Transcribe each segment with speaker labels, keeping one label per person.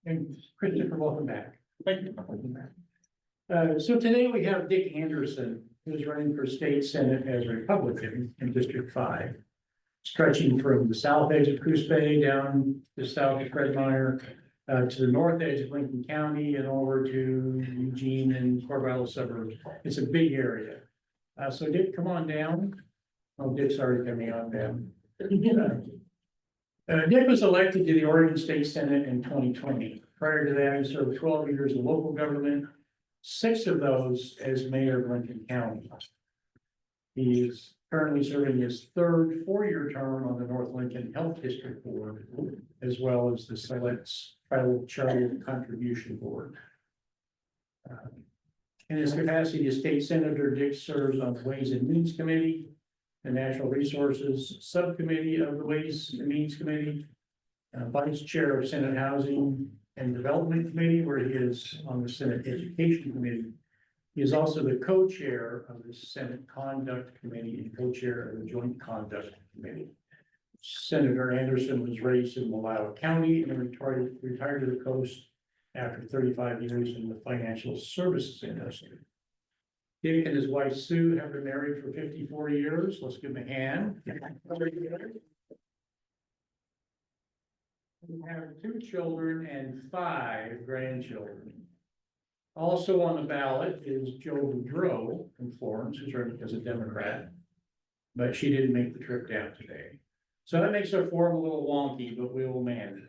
Speaker 1: And Christopher, welcome back. Thank you. So today we have Dick Anderson, who's running for state senate as a Republican in District 5. Stretching from the south edge of Coos Bay down to south of Fred Meyer, to the north edge of Lincoln County and over to Eugene and Corvallis suburbs. It's a big area. So Dick, come on down. Oh, Dick's already coming on down. Dick was elected to the Oregon State Senate in 2020. Prior to that, he served 12 years in local government, 6 of those as mayor of Lincoln County. He is currently serving his third 4-year term on the North Lincoln Health District Board, as well as the Select's Tribal Charter Contribution Board. In his capacity as state senator, Dick serves on the Ways and Means Committee, the Natural Resources Subcommittee of the Ways and Means Committee, vice chair of Senate Housing and Development Committee, where he is on the Senate Education Committee. He is also the co-chair of the Senate Conduct Committee and co-chair of the Joint Conduct Committee. Senator Anderson was raised in Malawi County and retired to the coast after 35 years in the financial services industry. Dick and his wife Sue have been married for 54 years. Let's give them a hand. We have 2 children and 5 grandchildren. Also on the ballot is Joe Beaudreau from Florence, who's running as a Democrat, but she didn't make the trip down today. So that makes our form a little wonky, but we will manage.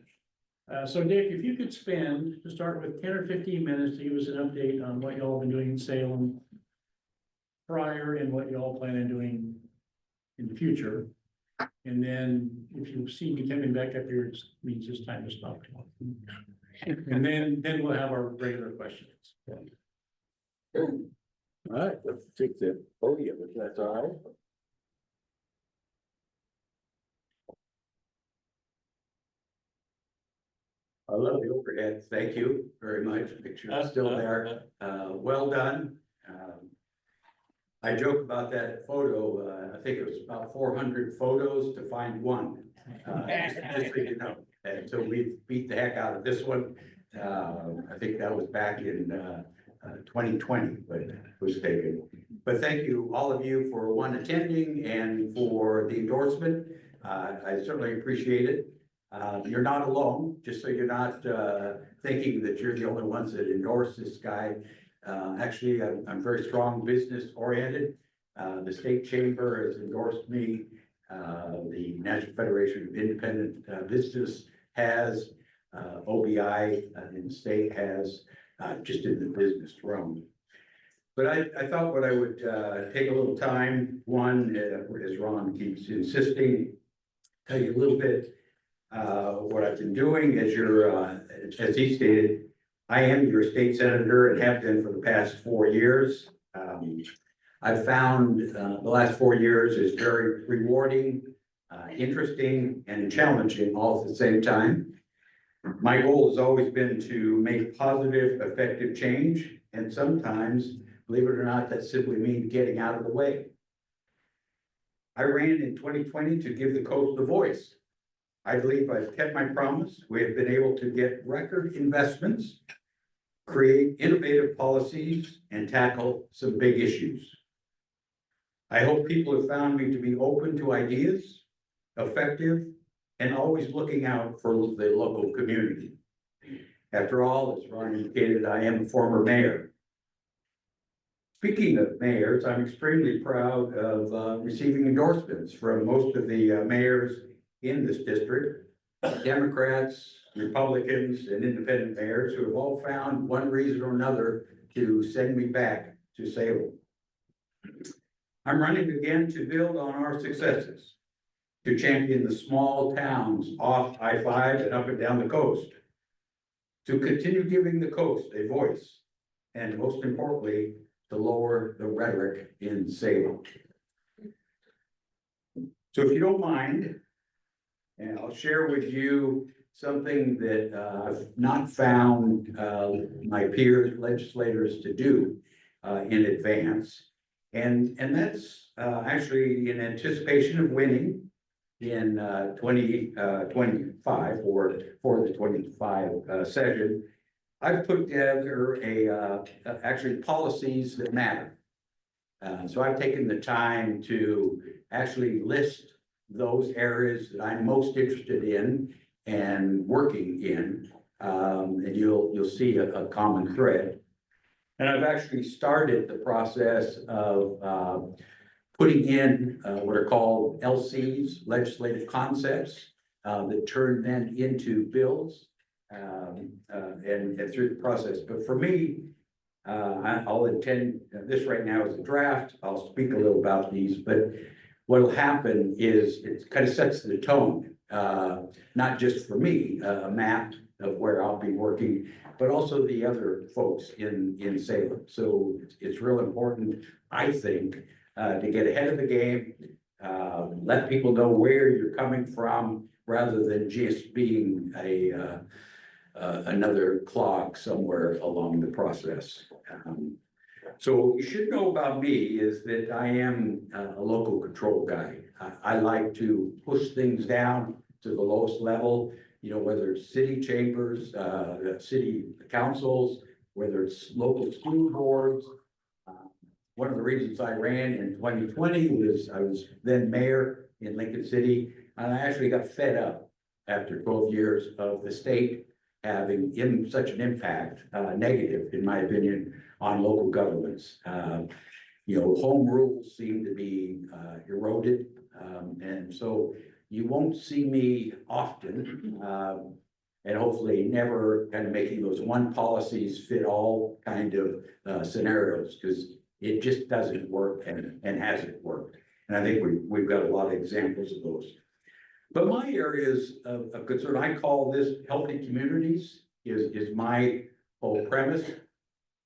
Speaker 1: So Dick, if you could spend, to start with, 10 or 15 minutes to give us an update on what y'all been doing in Salem prior and what y'all plan on doing in the future. And then if you see me coming back up here, it means it's time to stop talking. And then we'll have our regular questions.
Speaker 2: All right, let's take the podium if that's all right.
Speaker 3: I love the overhead. Thank you very much. Picture is still there. Well done. I joke about that photo. I think it was about 400 photos to find one. Just so you know. And so we beat the heck out of this one. I think that was back in 2020, but it was taken. But thank you, all of you, for attending and for the endorsement. I certainly appreciate it. You're not alone, just so you're not thinking that you're the only ones that endorse this guy. Actually, I'm very strong business oriented. The state chamber has endorsed me. The National Federation of Independent Business has, OBI in the state has, just in the business realm. But I thought what I would take a little time, one, as Ron keeps insisting, tell you a little bit what I've been doing. As he stated, I am your state senator and have been for the past 4 years. I've found the last 4 years is very rewarding, interesting, and challenging all at the same time. My goal has always been to make positive, effective change, and sometimes, believe it or not, that simply means getting out of the way. I ran in 2020 to give the coast a voice. I believe I've kept my promise. We have been able to get record investments, create innovative policies, and tackle some big issues. I hope people have found me to be open to ideas, effective, and always looking out for the local community. After all, as Ron indicated, I am a former mayor. Speaking of mayors, I'm extremely proud of receiving endorsements from most of the mayors in this district, Democrats, Republicans, and independent mayors who have all found one reason or another to send me back to Salem. I'm running again to build on our successes, to champion the small towns off I-5 and up and down the coast, to continue giving the coast a voice, and most importantly, to lower the rhetoric in Salem. So if you don't mind, and I'll share with you something that I've not found my peers, legislators to do in advance. And that's actually in anticipation of winning. in 2025 or for the 25 session, I've put together actually policies that matter. So I've taken the time to actually list those areas that I'm most interested in and working in. And you'll see a common thread. And I've actually started the process of putting in what are called LCs, legislative concepts, that turn then into bills, and through the process. But for me, I'll intend, this right now is a draft. I'll speak a little about these, but what'll happen is it kind of sets the tone, not just for me, a map of where I'll be working, but also the other folks in Salem. So it's real important, I think, to get ahead of the game, let people know where you're coming from, rather than just being another clog somewhere along the process. So what you should know about me is that I am a local control guy. I like to push things down to the lowest level, you know, whether it's city chambers, city councils, whether it's local school boards. One of the reasons I ran in 2020 was I was then mayor in Lincoln City, and I actually got fed up after 12 years of the state having such an impact, negative, in my opinion, on local governments. You know, home rules seem to be eroded, and so you won't see me often, and hopefully never kind of making those one policies fit all kind of scenarios, because it just doesn't work and hasn't worked. And I think we've got a lot of examples of those. But my areas of concern, I call this healthy communities, is my whole premise.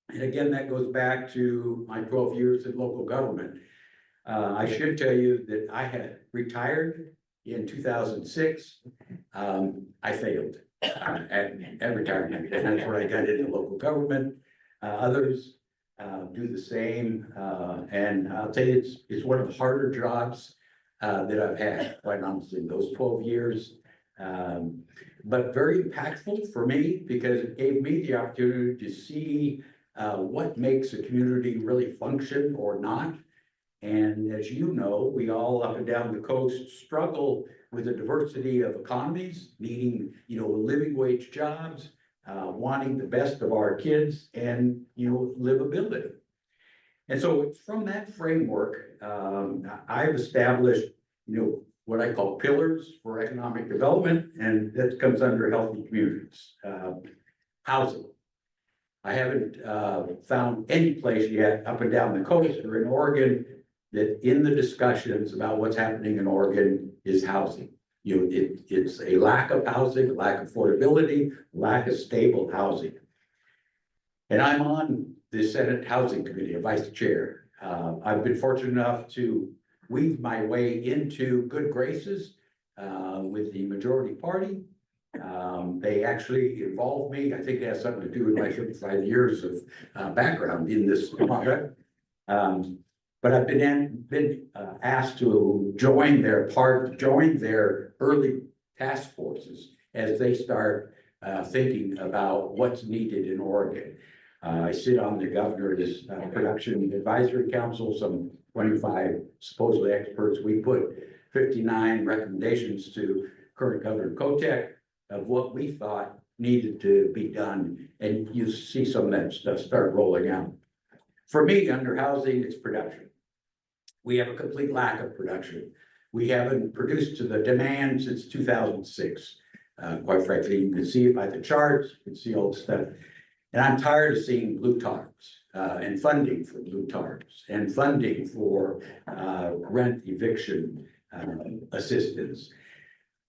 Speaker 3: And again, that goes back to my 12 years in local government. I should tell you that I had retired in 2006. I failed at retirement, and that's where I got into local government. Others do the same, and I'll tell you, it's one of the harder jobs that I've had, quite honestly, those 12 years. But very impactful for me, because it gave me the opportunity to see what makes a community really function or not. And as you know, we all up and down the coast struggle with the diversity of economies, needing, you know, living wage jobs, wanting the best of our kids, and, you know, livability. And so from that framework, I've established, you know, what I call pillars for economic development, and that comes under healthy communities. Housing. I haven't found any place yet up and down the coast or in Oregon that in the discussions about what's happening in Oregon is housing. You know, it's a lack of housing, a lack of affordability, lack of stable housing. And I'm on the Senate Housing Committee, a vice chair. I've been fortunate enough to weave my way into good graces with the majority party. They actually involved me. I think it has something to do with my 55 years of background in this project. But I've been asked to join their early task forces as they start thinking about what's needed in Oregon. I sit on the governor's production advisory council, some 25 supposedly experts. We put 59 recommendations to current Governor Kotek of what we thought needed to be done, and you see some of that stuff start rolling out. For me, under housing, it's production. We have a complete lack of production. We haven't produced to the demand since 2006. Quite frankly, you can see it by the charts, you can see all the stuff. And I'm tired of seeing blue tarps and funding for blue tarps and funding for rent eviction assistance.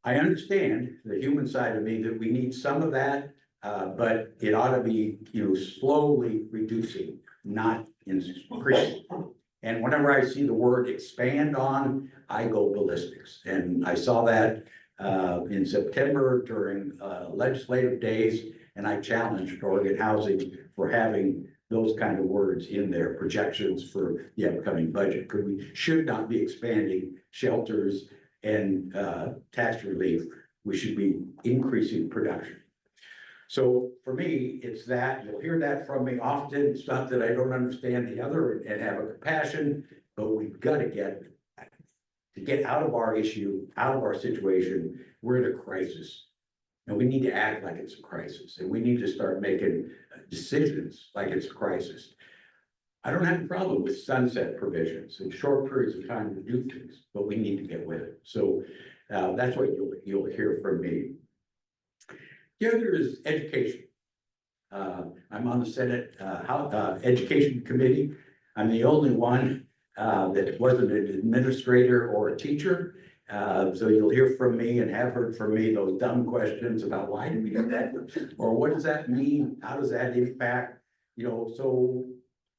Speaker 3: I understand the human side of me that we need some of that, but it ought to be, you know, slowly reducing, not increasing. And whenever I see the word expand on, I go ballistics. And I saw that in September during legislative days, and I challenged Oregon Housing for having those kind of words in their projections for the upcoming budget. Because we should not be expanding shelters and tax relief, we should be increasing production. So for me, it's that, you'll hear that from me often. It's not that I don't understand the other and have a compassion, but we've got to get out of our issue, out of our situation. We're in a crisis. And we need to act like it's a crisis, and we need to start making decisions like it's a crisis. I don't have a problem with sunset provisions and short periods of time to do things, but we need to get with it. So that's what you'll hear from me. The other is education. I'm on the Senate Education Committee. I'm the only one that wasn't an administrator or a teacher. So you'll hear from me and have heard from me those dumb questions about why do we do that? Or what does that mean? How does that impact? So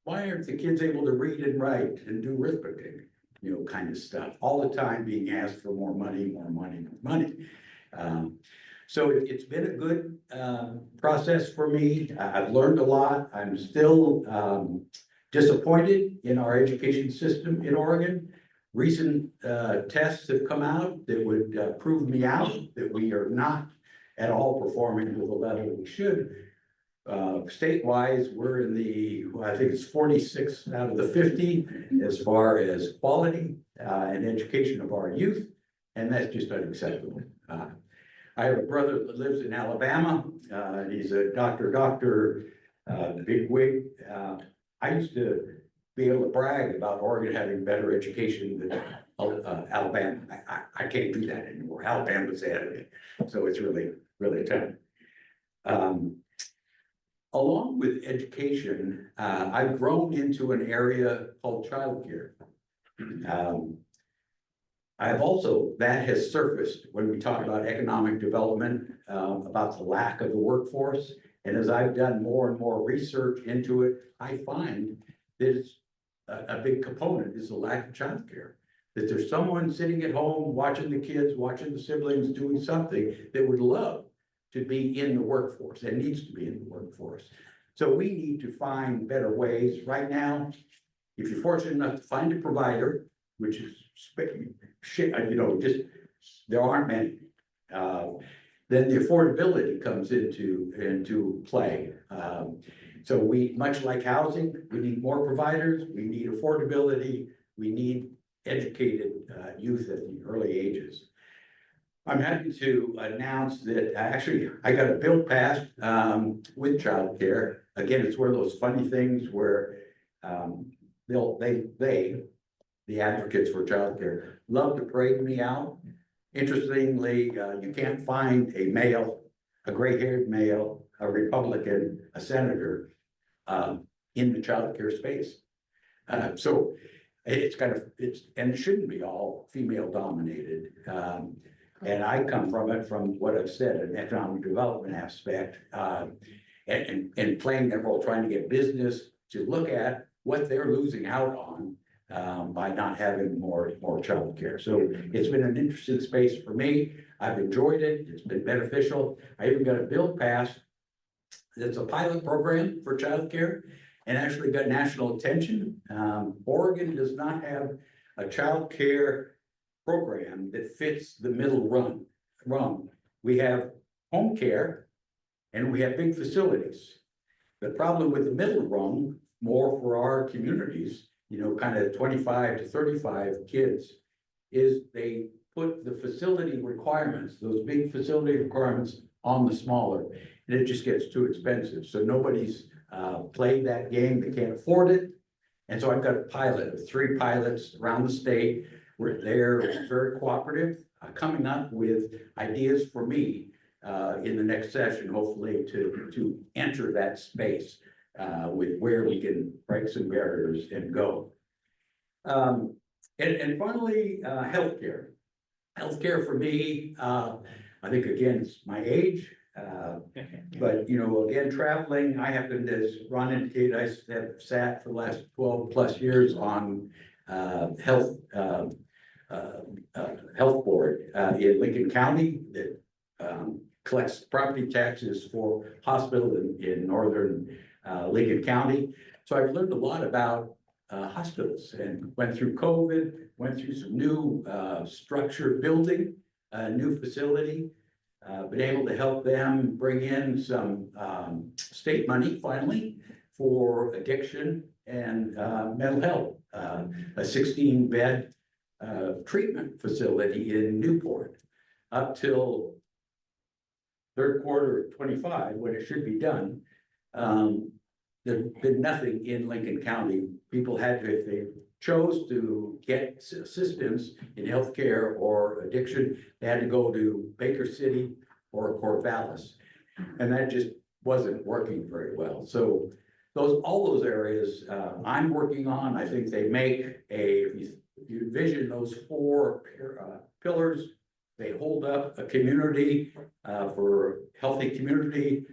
Speaker 3: why aren't the kids able to read and write and do arithmetic? Kind of stuff. All the time being asked for more money, more money, more money. So it's been a good process for me. I've learned a lot. I'm still disappointed in our education system in Oregon. Recent tests have come out that would prove me out that we are not at all performing to the level we should. State-wise, we're in I think it's 46 out of the 50 as far as quality and education of our youth, and that's just unacceptable. I have a brother that lives in Alabama. He's a doctor, big wig. I used to be able to brag about Oregon having better education than Alabama. I can't do that anymore. Alabama's ahead of me. So it's really, really tough. Along with education, I've grown into an area called childcare. That has surfaced when we talk about economic development, about the lack of the workforce. And as I've done more and more research into it, I find that it's a big component is the lack of childcare. That there's someone sitting at home, watching the kids, watching the siblings, doing something that would love to be in the workforce and needs to be in the workforce. So we need to find better ways. Right now, if you're fortunate enough to find a provider, which is there aren't many, then the affordability comes into play. So much like housing, we need more providers, we need affordability, we need educated youth at the early ages. I'm happy to announce that I got a bill passed with childcare. Again, it's one of those funny things where the advocates for childcare love to parade me out. Interestingly, you can't find a gray-haired male, a Republican, a senator in the childcare space. So and it shouldn't be all female dominated. And I come from what I've said, an economic development aspect, and playing that role, trying to get business to look at what they're losing out on by not having more childcare. So it's been an interesting space for me. I've enjoyed it. It's been beneficial. I even got a bill passed. It's a pilot program for childcare and actually got national attention. Oregon does not have a childcare program that fits the middle rung. We have home care and we have big facilities. The problem with the middle rung, more for our communities, kind of 25 to 35 kids, is they put the facility requirements, those big facility requirements, on the smaller, and it just gets too expensive. So nobody's played that game. They can't afford it. And so I've got a pilot of 3 pilots around the state. They're very cooperative, coming up with ideas for me in the next session, hopefully to enter that space with where we can break some barriers and go. And finally, healthcare. Healthcare for me, I think again, it's my age. But again, traveling, I happen to, as Ron indicated, I have sat for the last 12 plus years on health board in Lincoln County that collects property taxes for hospital in northern Lincoln County. So I've learned a lot about hospitals and went through COVID, went through some new structure building, a new facility. Been able to help them bring in some state money finally for addiction and mental health. A 16-bed treatment facility in Newport up till third quarter of 25, when it should be done. There's been nothing in Lincoln County. People had to, if they chose to get assistance in healthcare or addiction, they had to go to Baker City or Corvallis. And that just wasn't working very well. So all those areas I'm working on, I think they make if you envision those four pillars, they hold up a community for healthy community,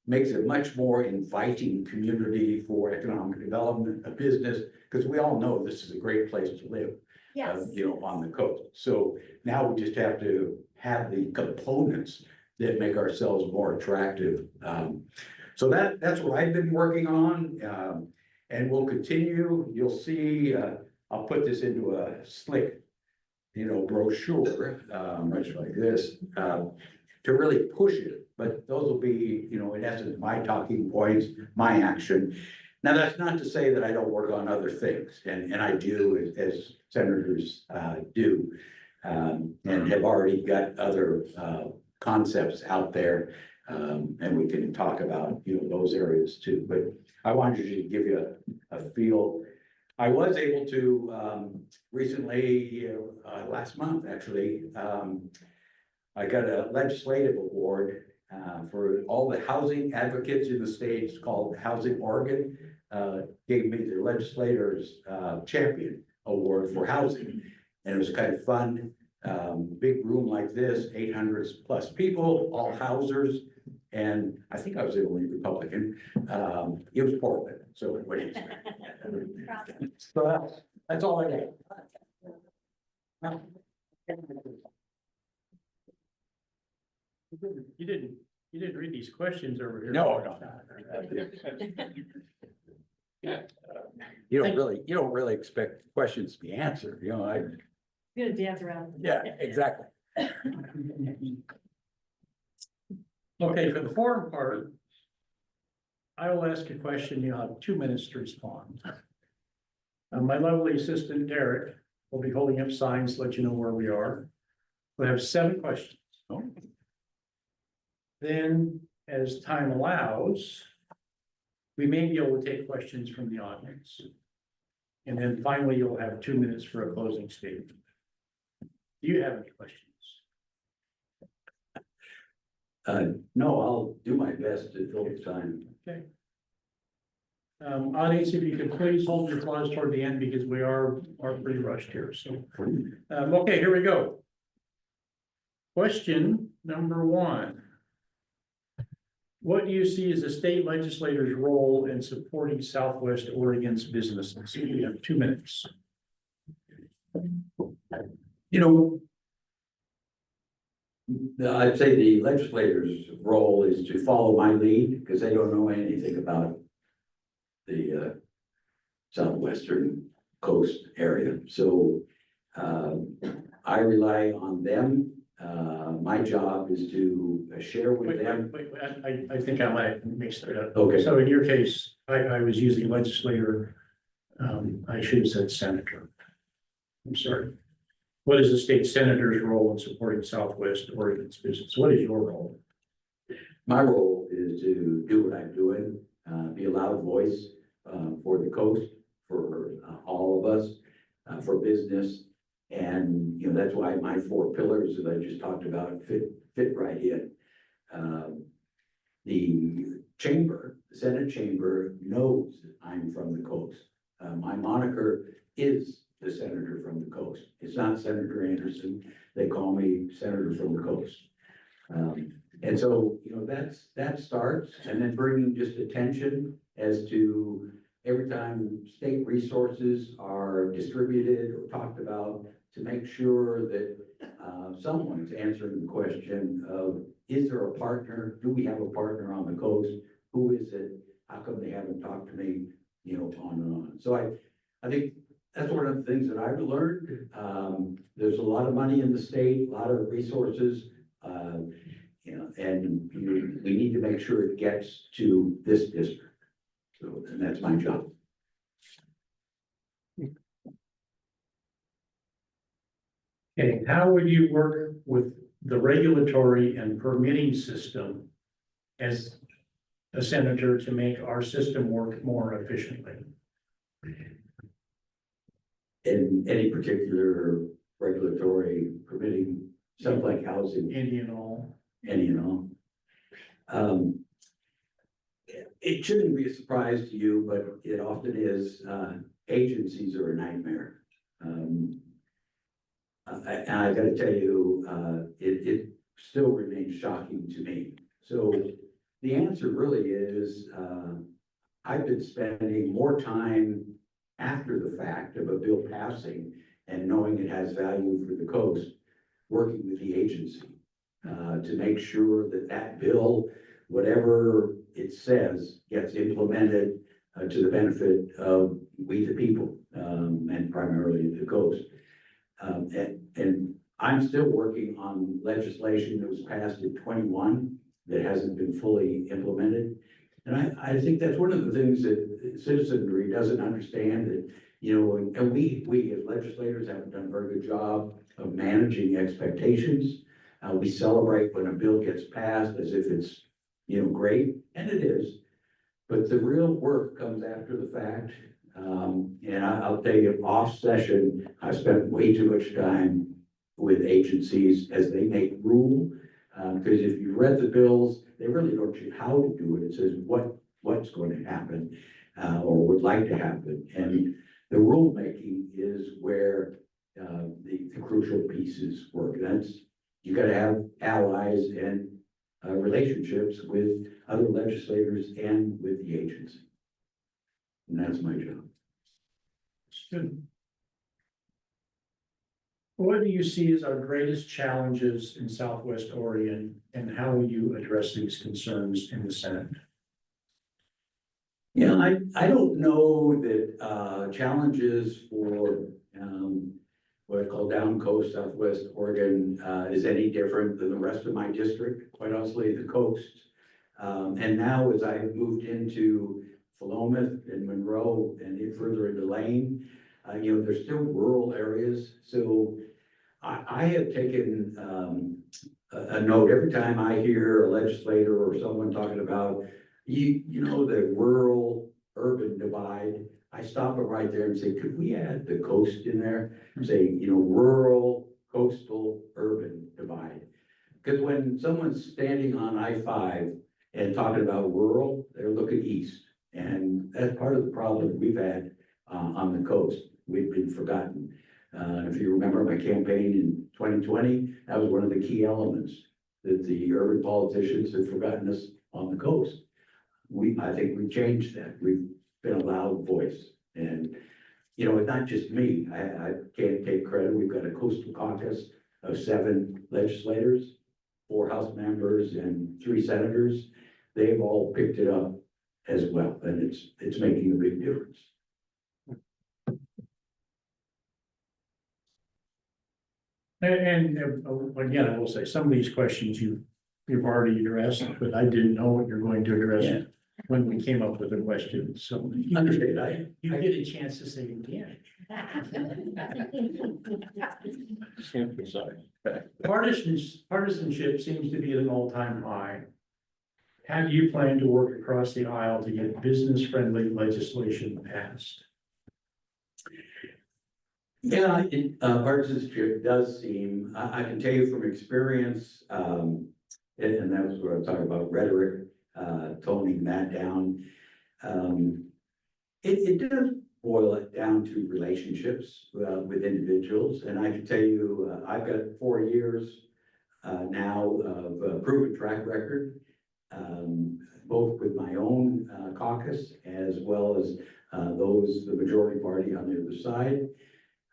Speaker 3: makes a much more inviting community for economic development, a business, because we all know this is a great place to live.
Speaker 4: Yes.
Speaker 3: On the coast. So now we just have to have the components that make ourselves more attractive. So that's what I've been working on, and we'll continue. You'll see, I'll put this into a slick, brochure, much like this, to really push it. But those will be, in essence, my talking points, my action. Now, that's not to say that I don't work on other things, and I do, as senators do, and have already got other concepts out there, and we can talk about, those areas too. But I wanted to give you a feel. I was able to recently, last month actually, I got a legislative award for all the housing advocates in the state. It's called Housing Oregon. Gave me the legislators champion award for housing, and it was kind of fun. Big room like this, 800 plus people, all housers, and I think I was the only Republican. It was Portland, so everybody. So that's all I got.
Speaker 1: You didn't read these questions over here.
Speaker 3: No. You don't really expect questions to be answered,
Speaker 4: Gonna dance around.
Speaker 3: Yeah, exactly.
Speaker 1: Okay, for the forum part, I will ask a question. You'll have 2 minutes to respond. My lovely assistant Derek will be holding up signs to let you know where we are. We'll have 7 questions. Then, as time allows, we may be able to take questions from the audience. And then finally, you'll have 2 minutes for a closing statement. Do you have any questions?
Speaker 3: No, I'll do my best to fill the time.
Speaker 1: Okay. Audience, if you could please hold your applause toward the end because we are pretty rushed here. So, okay, here we go. Question number 1. What do you see as the state legislator's role in supporting Southwest Oregon's businesses? We have 2 minutes.
Speaker 3: I'd say the legislator's role is to follow my lead because they don't know anything about the southwestern coast area. So I rely on them. My job is to share with them.
Speaker 1: Wait, I think I might mix that up.
Speaker 3: Okay.
Speaker 1: So in your case, I was using legislator. I should have said senator. I'm sorry. What is the state senator's role in supporting Southwest Oregon's business? What is your role?
Speaker 3: My role is to do what I'm doing, be a loud voice for the coast, for all of us, for business. And, that's why my 4 pillars that I just talked about fit right in. The chamber, the Senate chamber knows that I'm from the coast. My moniker is the senator from the coast. It's not Senator Anderson. They call me Senator from the coast. And so, that starts, and then bringing just attention as to every time state resources are distributed or talked about, to make sure that someone's answering the question of, is there a partner? Do we have a partner on the coast? Who is it? How come they haven't talked to me? On and on. So I think that's one of the things that I've learned. There's a lot of money in the state, a lot of resources. You know, and we need to make sure it gets to this district. So, and that's my job.
Speaker 1: Okay, how would you work with the regulatory and permitting system as a senator to make our system work more efficiently?
Speaker 3: In any particular regulatory permitting, stuff like housing,
Speaker 1: Any and all?
Speaker 3: any and all. It shouldn't be a surprise to you, but it often is, agencies are a nightmare. And I gotta tell you, it still remains shocking to me. So the answer really is, I've been spending more time after the fact of a bill passing and knowing it has value for the coast, working with the agency, to make sure that that bill, whatever it says, gets implemented, to the benefit of we the people, and primarily the coast. And I'm still working on legislation that was passed in 21 that hasn't been fully implemented. And I think that's one of the things that citizenry doesn't understand, that, you know, and we as legislators haven't done a very good job of managing expectations. We celebrate when a bill gets passed as if it's, you know, great, and it is. But the real work comes after the fact. And I'll tell you, off session, I've spent way too much time with agencies as they make rule. Because if you read the bills, they really don't show how to do it. It says what's going to happen, or would like to happen. And the rulemaking is where the crucial pieces work. That's, you gotta have allies and relationships with other legislators and with the agency. And that's my job.
Speaker 1: Good. What do you see as our greatest challenges in Southwest Oregon, and how will you address these concerns in the Senate?
Speaker 3: Yeah, I don't know that challenges for what I call down coast, Southwest Oregon is any different than the rest of my district, quite honestly, the coast. And now as I moved into Philomath and Monroe and further into Lane, you know, there's still rural areas. So I have taken a note every time I hear a legislator or someone talking about, you know, the rural urban divide. I stop them right there and say, could we add the coast in there? Say, you know, rural, coastal, urban divide. Because when someone's standing on I-5 and talking about rural, they're looking east. And that's part of the problem we've had on the coast. We've been forgotten. If you remember my campaign in 2020, that was one of the key elements, that the urban politicians have forgotten us on the coast. I think we've changed that. We've been a loud voice. And, you know, it's not just me. I can't take credit. We've got a coastal caucus of 7 legislators, 4 House members and 3 senators. They've all picked it up as well, and it's making a big difference.
Speaker 1: And again, I will say, some of these questions you've already addressed, but I didn't know what you're going to address
Speaker 3: Yeah.
Speaker 1: when we came up with the question, so.
Speaker 3: Understand,
Speaker 1: You get a chance to say it again. Partisanship seems to be at an all-time high. How do you plan to work across the aisle to get business-friendly legislation passed?
Speaker 3: Yeah, partisanship does seem, I can tell you from experience, and that was what I'm talking about, rhetoric, toning that down. It does boil it down to relationships with individuals. And I can tell you, I've got 4 years now of proven track record, both with my own caucus as well as the majority party on the other side.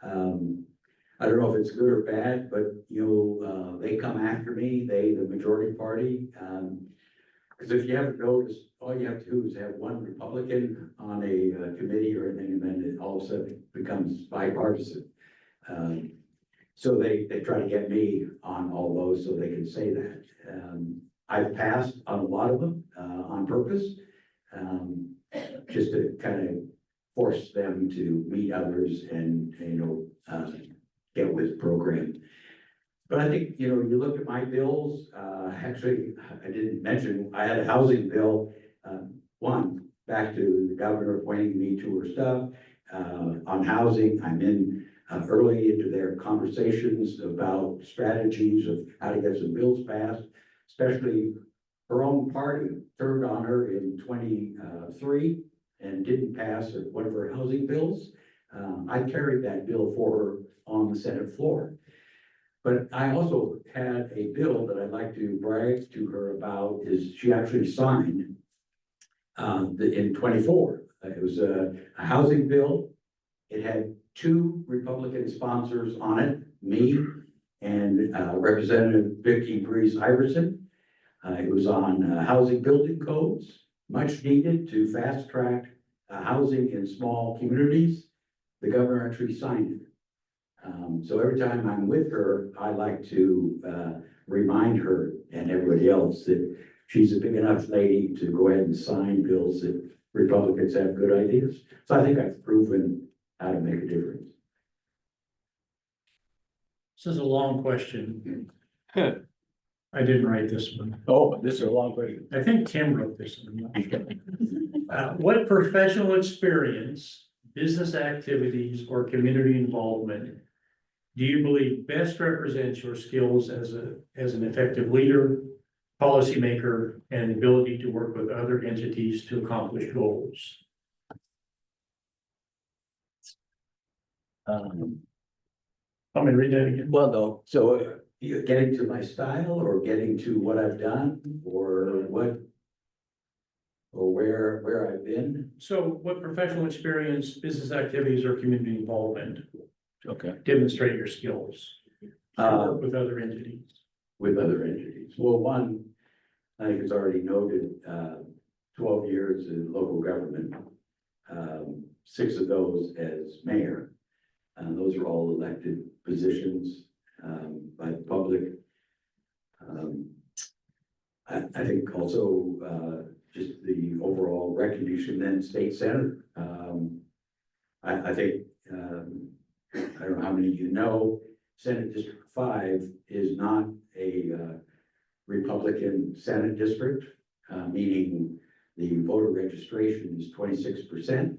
Speaker 3: I don't know if it's good or bad, but you know, they come after me, the majority party. Because if you haven't noticed, all you have to do is have one Republican on a committee or anything, and then it all of a sudden becomes bipartisan. So they try to get me on all those so they can say that. I've passed on a lot of them on purpose, just to kind of force them to meet others and, get with the program. But I think, you look at my bills, actually, I didn't mention, I had a housing bill, one, back to the governor appointing me to her stuff. On housing, I'm in early into their conversations about strategies of how to get some bills passed, especially her own party turned on her in 23 and didn't pass one of her housing bills. I carried that bill for her on the Senate floor. But I also had a bill that I'd like to brag to her about, is she actually signed in 24. It was a housing bill. It had 2 Republican sponsors on it, me and Representative Vicky Breeze Iverson. It was on housing building codes, much needed to fast track housing in small communities. The governor actually signed it. So every time I'm with her, I like to remind her and everybody else that she's a big enough lady to go ahead and sign bills that Republicans have good ideas. So I think I've proven how to make a difference.
Speaker 1: This is a long question. I didn't write this one.
Speaker 2: Oh, this is a long question.
Speaker 1: I think Tim wrote this one. What professional experience, business activities, or community involvement do you believe best represents your skills as an effective leader, policymaker, and ability to work with other entities to accomplish goals? I'm gonna read that again.
Speaker 2: Well, no, so
Speaker 3: You getting to my style or getting to what I've done or what? Or where I've been?
Speaker 1: So what professional experience, business activities, or community involvement
Speaker 2: okay.
Speaker 1: demonstrate your skills to work with other entities?
Speaker 3: With other entities. Well, one, I think it's already noted, 12 years in local government, 6 of those as mayor. Those are all elected positions by the public. I think also just the overall recognition, then state senator. I think, I don't know how many of you know, Senate District 5 is not a Republican Senate district, meaning the voter registration is 26%.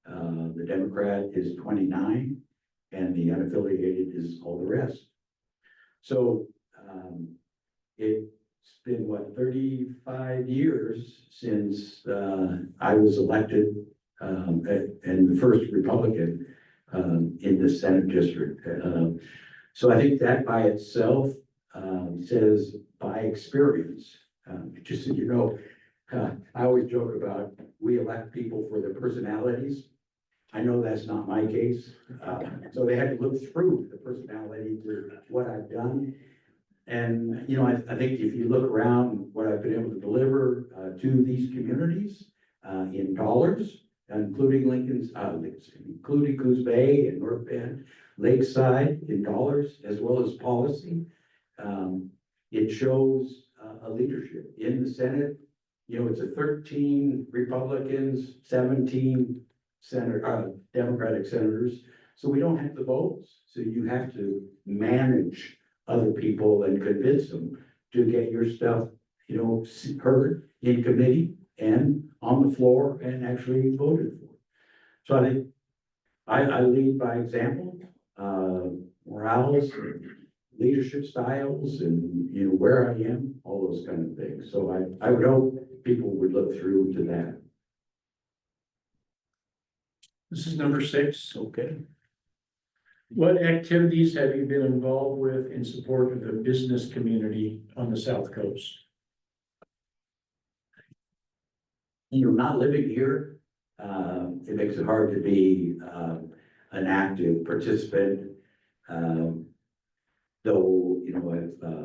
Speaker 3: The Democrat is 29%, and the unaffiliated is all the rest. So it's been, what, 35 years since I was elected and the first Republican in the Senate district. So I think that by itself says by experience, just so you know, I always joke about we elect people for their personalities. I know that's not my case. So they had to look through the personality to what I've done. And, I think if you look around what I've been able to deliver to these communities in dollars, including including Coos Bay and North Bend, Lakeside in dollars, as well as policy, it shows a leadership in the Senate. It's a 13 Republicans, 17 Democratic senators. So we don't have the votes. So you have to manage other people and convince them to get your stuff, heard in committee and on the floor and actually voted for. So I think I lead by example, morals, leadership styles, and where I am, all those kind of things. So I would hope people would look through to that.
Speaker 1: This is number 6.
Speaker 2: Okay.
Speaker 1: What activities have you been involved with in support of the business community on the South Coast?
Speaker 3: Not living here, it makes it hard to be an active participant. Though,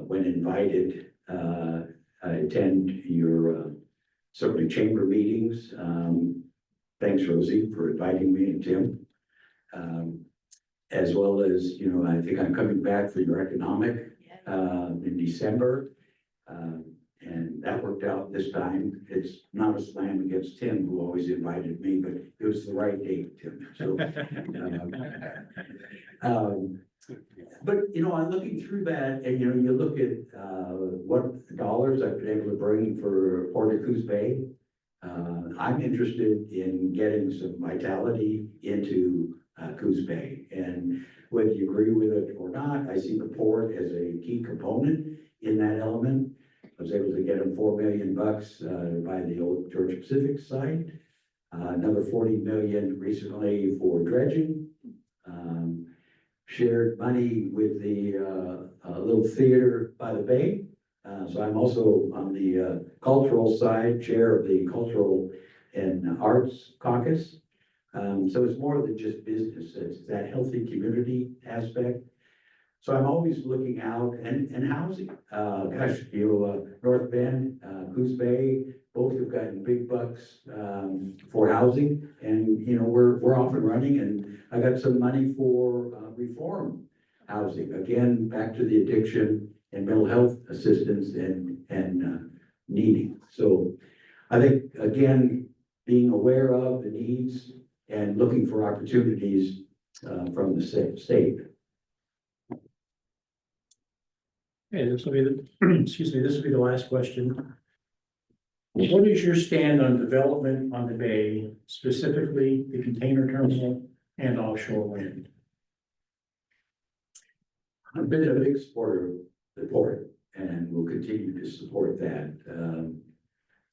Speaker 3: when invited, I attend your certainly chamber meetings. Thanks, Rosie, for inviting me and Tim. As well as, you know, I think I'm coming back for your economic in December. And that worked out this time. It's not a slam against Tim, who always invited me, but it was the right date, Tim. So, but, you know, I'm looking through that and, you know, you look at what dollars I've been able to bring for Port of Coos Bay. I'm interested in getting some vitality into Coos Bay. And whether you agree with it or not, I see the port as a key component in that element. I was able to get them $4 million to buy the old Georgia Pacific site. Another 40 million recently for dredging. Shared money with the little theater by the bay. So I'm also on the cultural side, chair of the Cultural and Arts Caucus. So it's more than just business, it's that healthy community aspect. So I'm always looking out and housing. Gosh, you know, North Bend, Coos Bay, both have gotten big bucks for housing, and you know we're off and running. And I got some money for reform housing. Again, back to the addiction and mental health assistance and needing. So I think again, being aware of the needs and looking for opportunities from the state.
Speaker 1: Okay, this will be the, excuse me, this will be the last question. What is your stand on development on the bay, specifically the container terminal and offshore wind?
Speaker 3: I've been a big supporter of the port and will continue to support that.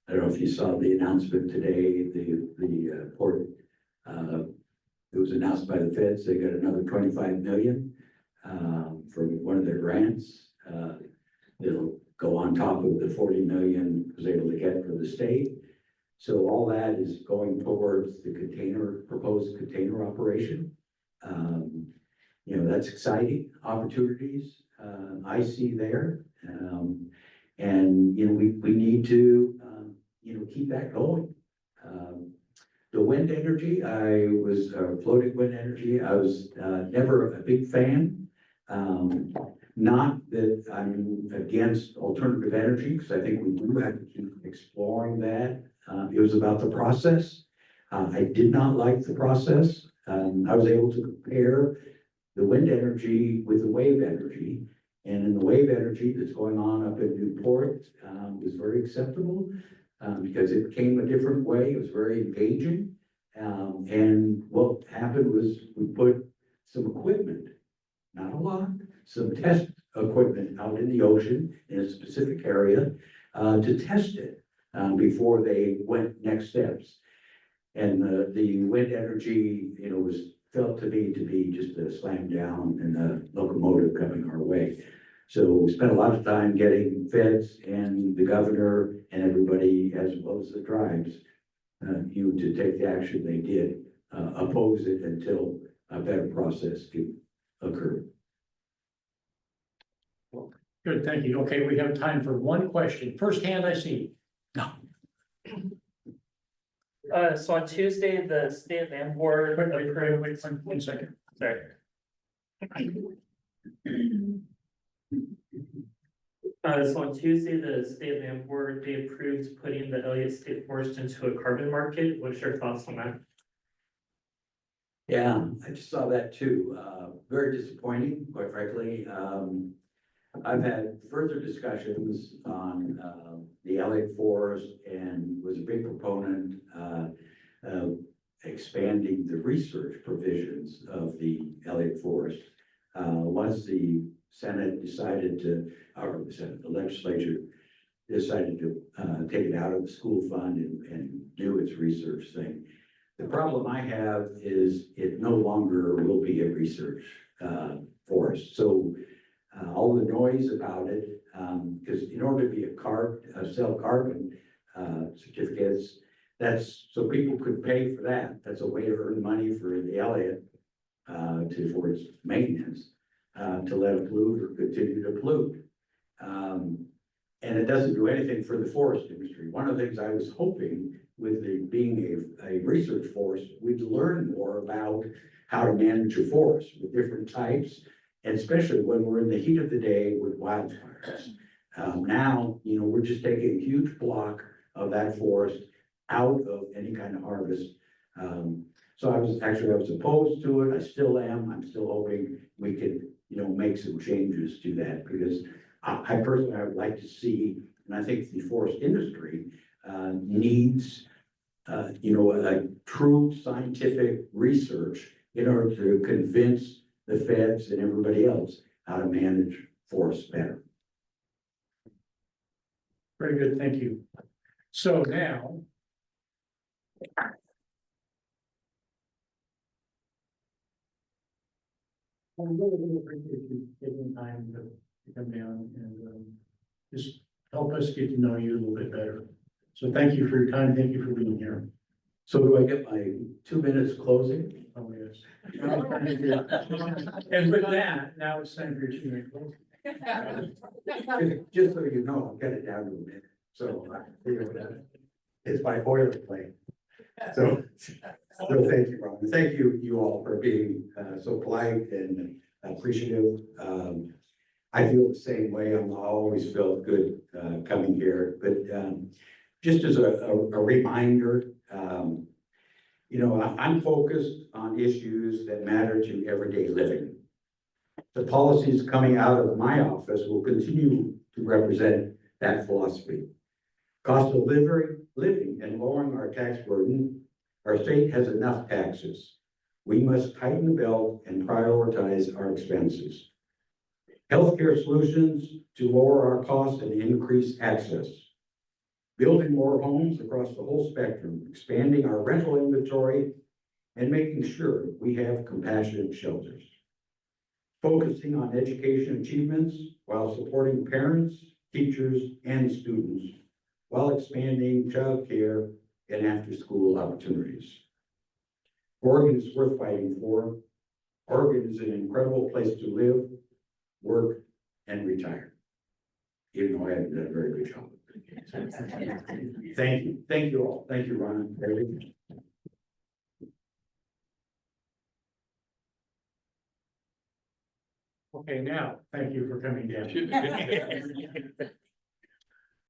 Speaker 3: I don't know if you saw the announcement today, the port, it was announced by the feds, they got another 25 million from one of their grants. It'll go on top of the 40 million I was able to get from the state. So all that is going towards the proposed container operation. You know, that's exciting opportunities I see there. And, you know, we need to, you know, keep that going. The wind energy, I was floating wind energy. I was never a big fan. Not that I'm against alternative energy, because I think we do have to keep exploring that. It was about the process. I did not like the process. I was able to compare the wind energy with the wave energy. And in the wave energy that's going on up in Newport was very acceptable because it came a different way. It was very engaging. And what happened was we put some equipment, not a lot, some test equipment out in the ocean in a specific area to test it before they went next steps. And the wind energy, you know, was felt to me to be just a slam down and a locomotive coming our way. So we spent a lot of time getting feds and the governor and everybody, as well as the tribes, you to take the action they did, oppose it until a better process could occur.
Speaker 1: Good, thank you. Okay, we have time for one question. First hand I see. No.
Speaker 5: So on Tuesday, the state land board approved.
Speaker 1: Wait, 1 second.
Speaker 5: Sorry. So on Tuesday, the state land board, they approved putting the Elliott State Forest into a carbon market. What's your thoughts on that?
Speaker 3: Yeah, I just saw that too. Very disappointing, quite frankly. I've had further discussions on the Elliott Forest and was a big proponent of expanding the research provisions of the Elliott Forest. Once the Senate decided to, or the legislature decided to take it out of the school fund and do its research thing. The problem I have is it no longer will be a research forest. So all the noise about it, because in order to be sell carbon certificates, that's so people could pay for that. That's a way to earn money for the Elliott for its maintenance, to let it pollute or continue to pollute. And it doesn't do anything for the forest industry. One of the things I was hoping with being a research forest, we'd learn more about how to manage a forest with different types, and especially when we're in the heat of the day with wildfires. Now, we're just taking a huge block of that forest out of any kind of harvest. So I was opposed to it. I still am. I'm still hoping we can, make some changes to that, because I personally, I would like to see, and I think the forest industry needs, a true scientific research in order to convince the feds and everybody else how to manage forests better.
Speaker 1: Very good, thank you. So now. I really appreciate you taking time to come down and just help us get to know you a little bit better. So thank you for your time, thank you for being here.
Speaker 3: So do I get my 2 minutes closing?
Speaker 1: Oh, yes. And with that, now it's time for your 2 minute closing.
Speaker 3: Just so you know, I've got it down to a minute, so it's my boilerplate. So thank you, Ron. Thank you all for being so polite and appreciative. I feel the same way. I always felt good coming here, but just as a reminder, I'm focused on issues that matter to everyday living. The policies coming out of my office will continue to represent that philosophy. Cost of living and lowering our tax burden. Our state has enough taxes. We must tighten the belt and prioritize our expenses. Healthcare solutions to lower our costs and increase access. Building more homes across the whole spectrum, expanding our rental inventory, and making sure we have compassionate shelters. Focusing on education achievements while supporting parents, teachers, and students, while expanding childcare and after-school opportunities. Oregon is worth fighting for. Oregon is an incredible place to live, work, and retire. Even though I haven't done a very good job. Thank you. Thank you all. Thank you, Ron.
Speaker 1: Okay, now, thank you for coming down.